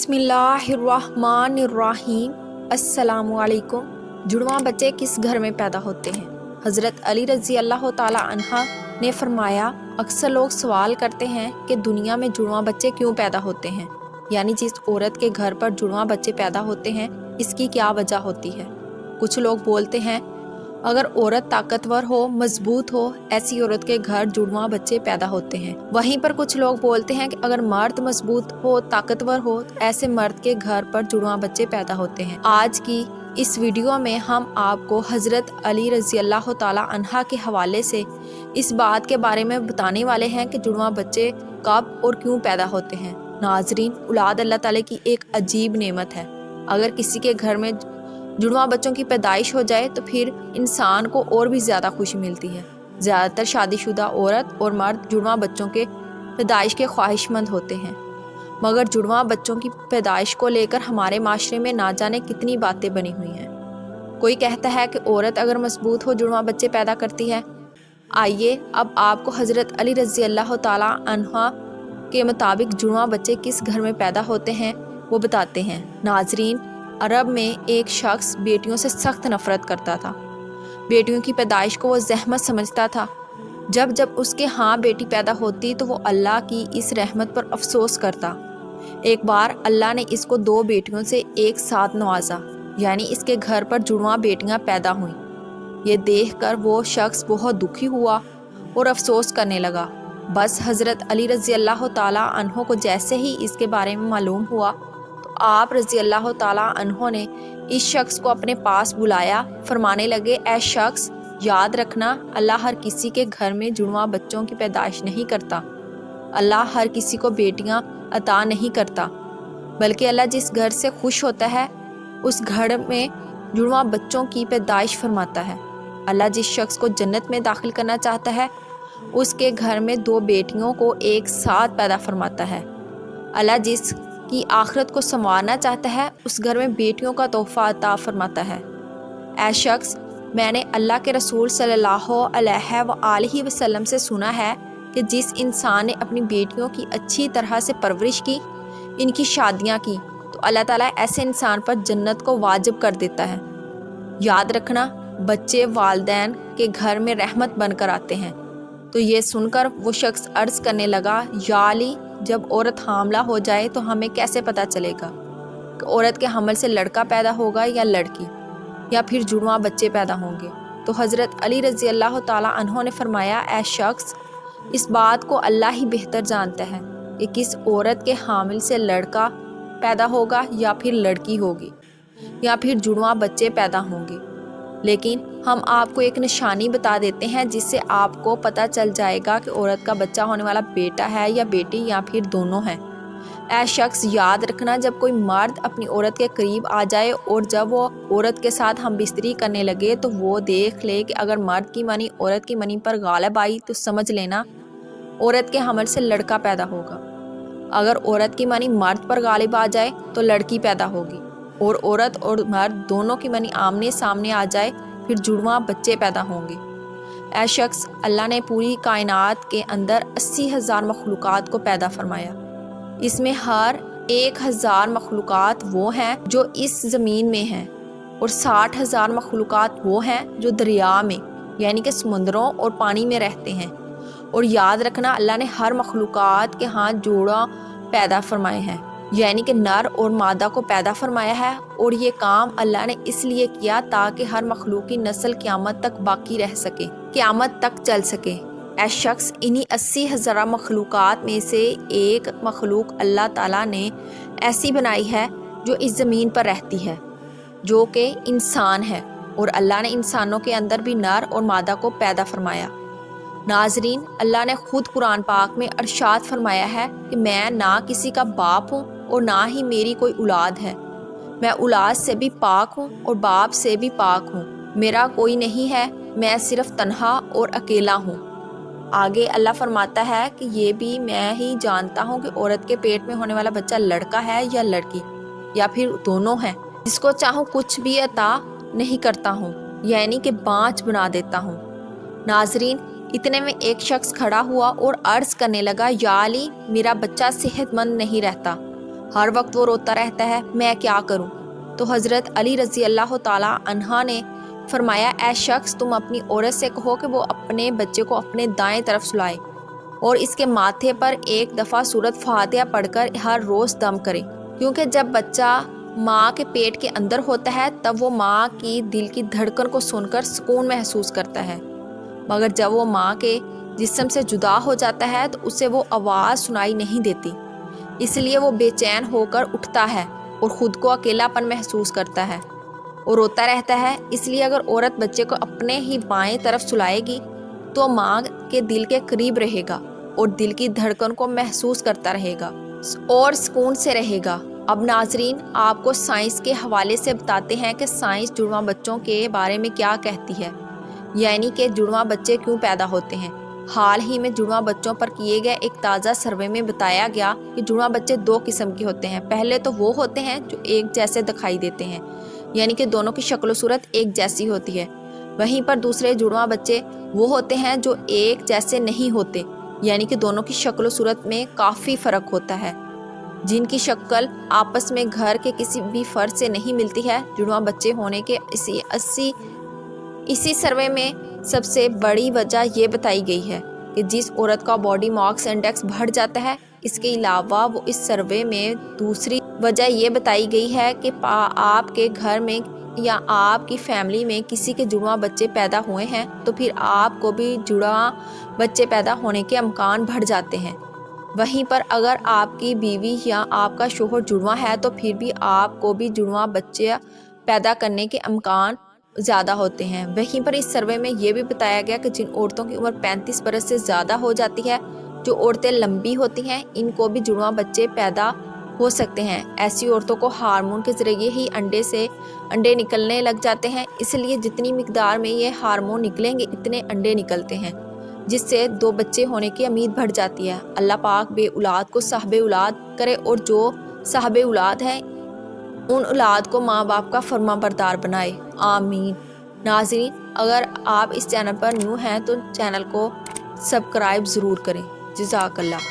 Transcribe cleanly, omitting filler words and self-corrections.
बिस्मिल्लाहिर्रहमानिर्रहीम। अस्सलामु अलैकुम। जुड़वां बच्चे किस घर में पैदा होते हैं? हज़रत अली रज़ी अल्लाह ताला अन्हा ने फरमाया, अक्सर लोग सवाल करते हैं कि दुनिया में जुड़वां बच्चे क्यों पैदा होते हैं, यानी जिस औरत के घर पर जुड़वां बच्चे पैदा होते हैं इसकी क्या वजह होती है। कुछ लोग बोलते हैं अगर औरत ताकतवर हो, मजबूत हो, ऐसी औरत के घर जुड़वां बच्चे पैदा होते हैं। वहीं पर कुछ लोग बोलते हैं कि अगर मर्द मजबूत हो, ताकतवर हो, तो ऐसे मर्द के घर पर जुड़वां बच्चे पैदा होते हैं। आज की इस वीडियो में हम आपको हज़रत अली रज़ी अल्लाह ताला अन्हा के हवाले से इस बात के बारे में बताने वाले हैं कि जुड़वां बच्चे कब और क्यों पैदा होते हैं। नाजरीन, औलाद अल्लाह ताला की एक अजीब नेमत है। अगर किसी के घर में जुड़वां बच्चों की पैदाइश हो जाए तो फिर इंसान को और भी ज़्यादा खुशी मिलती है। ज़्यादातर शादीशुदा औरत और मर्द जुड़वां बच्चों के पैदाइश के ख्वाहिशमंद होते हैं, मगर जुड़वां बच्चों की पैदाइश को लेकर हमारे माशरे में ना जाने कितनी बातें बनी हुई हैं। कोई कहता है कि औरत अगर मजबूत हो जुड़वां बच्चे पैदा करती है। आइए अब आपको हज़रत अली रज़ी अल्लाह ताला अन्हा के मुताबिक जुड़वां बच्चे किस घर में पैदा होते हैं वो बताते हैं। नाजरीन, अरब में एक शख्स बेटियों से सख्त नफ़रत करता था। बेटियों की पैदाइश को वो ज़हमत समझता था। जब जब उसके यहाँ बेटी पैदा होती तो वो अल्लाह की इस रहमत पर अफसोस करता। एक बार अल्लाह ने इसको 2 बेटियों से एक साथ नवाजा, यानी इसके घर पर जुड़वां बेटियां पैदा हुईं। ये देखकर वो शख्स बहुत दुखी हुआ और अफसोस करने लगा। बस हज़रत अली रज़ी अल्लाह ताला अन्हो को जैसे ही इसके बारे में मालूम हुआ तो आप रज़ी अल्लाह ताला अन्हो ने इस शख्स को अपने पास बुलाया। फरमाने लगे, ऐ शख्स, याद रखना, अल्लाह हर किसी के घर में जुड़वां बच्चों की पैदाइश नहीं करता। अल्लाह हर किसी को बेटियां अता नहीं करता, बल्कि अल्लाह जिस घर से खुश होता है उस घर में जुड़वां बच्चों की पैदाइश फरमाता है। अल्लाह जिस शख्स को जन्नत में दाखिल करना चाहता है उसके घर में 2 बेटियों को एक साथ पैदा फरमाता है। अल्लाह जिस की आखिरत को संवारना चाहता है उस घर में बेटियों का तोहफा अता फरमाता है। ऐ शख्स, मैंने अल्लाह के रसूल सल्लल्लाहु अलैहि वसल्लम से सुना है कि जिस इंसान ने अपनी बेटियों की अच्छी तरह से परवरिश की, इनकी शादियां की, तो अल्लाह ताला ऐसे इंसान पर जन्नत को वाजिब कर देता है। याद रखना, बच्चे वालिदैन के घर में रहमत बनकर आते हैं। तो ये सुनकर वो शख्स अर्ज़ करने लगा, या अली, जब औरत हामला हो जाए तो हमें कैसे पता चलेगा कि औरत के हमल से लड़का पैदा होगा या लड़की, या फिर जुड़वां बच्चे पैदा होंगे। तो हज़रत अली रज़ी अल्लाह ताला अन्हो ने फरमाया, ऐ शख्स, इस बात को अल्लाह ही बेहतर जानता है कि किस औरत के हामिल से लड़का पैदा होगा या फिर लड़की होगी, या फिर जुड़वां बच्चे पैदा होंगे। लेकिन हम आपको एक निशानी बता देते हैं जिससे आपको पता चल जाएगा कि औरत का बच्चा होने वाला बेटा है या बेटी, या फिर दोनों हैं। ऐ शख्स, याद रखना, जब कोई मर्द अपनी औरत के करीब आ जाए और जब वो औरत के साथ हम बिस्तरी करने लगे तो वो देख ले कि अगर मर्द की मनी औरत की मनी पर गालिब आई तो समझ लेना औरत के हमल से लड़का पैदा होगा। अगर औरत की मनी मर्द पर गालिब आ जाए तो लड़की पैदा होगी, और औरत और मर्द दोनों की मनी आमने सामने आ जाए फिर जुड़वां बच्चे पैदा होंगे। ऐ शख्स, अल्लाह ने पूरी कायनात के अंदर 80,000 मखलूक़ात को पैदा फरमाया। इसमें हर 1,000 मखलूक़ात वो हैं जो इस ज़मीन में हैं, और 60,000 मखलूक़ात वो हैं जो दरिया में, यानी कि समुंदरों और पानी में रहते हैं। और याद रखना, अल्लाह ने हर मखलूक़ात के हाथ जोड़ा पैदा फरमाए हैं, यानी कि नर और मादा को पैदा फरमाया है। और ये काम अल्लाह ने इसलिए किया ताकि हर मखलूक की नस्ल क़यामत तक बाकी रह सके, क़यामत तक चल सके। ऐ शख्स, इन्हीं 80,000 मखलूक़ात में से एक मखलूक अल्लाह ताला ने ऐसी बनाई है जो इस ज़मीन पर रहती है, जो कि इंसान है, और अल्लाह ने इंसानों के अंदर भी नर और मादा को पैदा फरमाया। नाजरीन, अल्लाह ने खुद कुरान पाक में अरशाद फरमाया है कि मैं ना किसी का बाप हूँ और ना ही मेरी कोई औलाद है। मैं औलाद से भी पाक हूँ और बाप से भी पाक हूँ। मेरा कोई नहीं है, मैं सिर्फ तन्हा और अकेला हूँ। आगे अल्लाह फरमाता है कि ये भी मैं ही जानता हूँ कि औरत के पेट में होने वाला बच्चा लड़का है या लड़की, या फिर दोनों हैं। जिसको चाहूँ कुछ भी अता नहीं करता हूँ, यानी कि बाँझ बना देता हूँ। नाजरीन, इतने में एक शख्स खड़ा हुआ और अर्ज़ करने लगा, या अली, मेरा बच्चा सेहतमंद नहीं रहता, ہر وقت وہ روتا رہتا ہے، میں کیا کروں؟ تو حضرت علی رضی اللہ تعالیٰ عنہ نے فرمایا، اے شخص، تم اپنی عورت سے کہو کہ وہ اپنے بچے کو اپنے دائیں طرف سلائے اور اس کے ماتھے پر ایک دفعہ سورۃ فاتحہ پڑھ کر ہر روز دم کرے، کیونکہ جب بچہ ماں کے پیٹ کے اندر ہوتا ہے تب وہ ماں کی دل کی دھڑکن کو سن کر سکون محسوس کرتا ہے، مگر جب وہ ماں کے جسم سے جدا ہو جاتا ہے تو اسے وہ آواز سنائی نہیں دیتی، اس لیے وہ بے چین ہو کر اٹھتا ہے اور خود کو اکیلا پن محسوس کرتا ہے اور روتا رہتا ہے۔ اس لیے اگر عورت بچے کو اپنے ہی بائیں طرف سلائے گی تو ماں کے دل کے قریب رہے گا اور دل کی دھڑکن کو محسوس کرتا رہے گا اور سکون سے رہے گا۔ اب ناظرین، آپ کو سائنس کے حوالے سے بتاتے ہیں کہ سائنس جڑواں بچوں کے بارے میں کیا کہتی ہے، یعنی کہ جڑواں بچے کیوں پیدا ہوتے ہیں۔ حال ہی میں جڑواں بچوں پر کیے گئے ایک تازہ سروے میں بتایا گیا کہ جڑواں بچے دو قسم کے ہوتے ہیں۔ پہلے تو وہ ہوتے ہیں جو ایک جیسے دکھائی دیتے ہیں، یعنی کہ دونوں کی شکل و صورت ایک جیسی ہوتی ہے۔ وہیں پر دوسرے جڑواں بچے وہ ہوتے ہیں جو ایک جیسے نہیں ہوتے، یعنی کہ دونوں کی شکل و صورت میں کافی فرق ہوتا ہے، جن کی شکل آپس میں گھر کے کسی بھی فرد سے نہیں ملتی ہے۔ جڑواں بچے ہونے کے اسی سروے میں سب سے بڑی وجہ یہ بتائی گئی ہے کہ جس عورت کا باڈی ماس انڈیکس بڑھ جاتا ہے۔ اس کے علاوہ وہ اس سروے میں دوسری وجہ یہ بتائی گئی ہے کہ آپ کے گھر میں یا آپ کی فیملی میں کسی کے جڑواں بچے پیدا ہوئے ہیں تو پھر آپ کو بھی جڑواں بچے پیدا ہونے کے امکان بڑھ جاتے ہیں۔ وہیں پر اگر آپ کی بیوی یا آپ کا شوہر جڑواں ہے تو پھر بھی آپ کو بھی جڑواں بچے پیدا کرنے کے امکان زیادہ ہوتے ہیں۔ وہیں پر اس سروے میں یہ بھی بتایا گیا کہ جن عورتوں کی عمر 35 برس سے زیادہ ہو جاتی ہے، جو عورتیں لمبی ہوتی ہیں، ان کو بھی جڑواں بچے پیدا ہو سکتے ہیں۔ ایسی عورتوں کو ہارمون کے ذریعے ہی انڈے نکلنے لگ جاتے ہیں، اس لیے جتنی مقدار میں یہ ہارمون نکلیں گے اتنے انڈے نکلتے ہیں، جس سے 2 بچے ہونے کی امید بڑھ جاتی ہے۔ اللہ پاک بے اولاد کو صاحب اولاد کرے اور جو صاحب اولاد ہیں ان اولاد کو ماں باپ کا فرما بردار بنائے، آمین۔ ناظرین، اگر آپ اس چینل پر نیو ہیں تو چینل کو سبسکرائب ضرور کریں۔ جزاک اللہ۔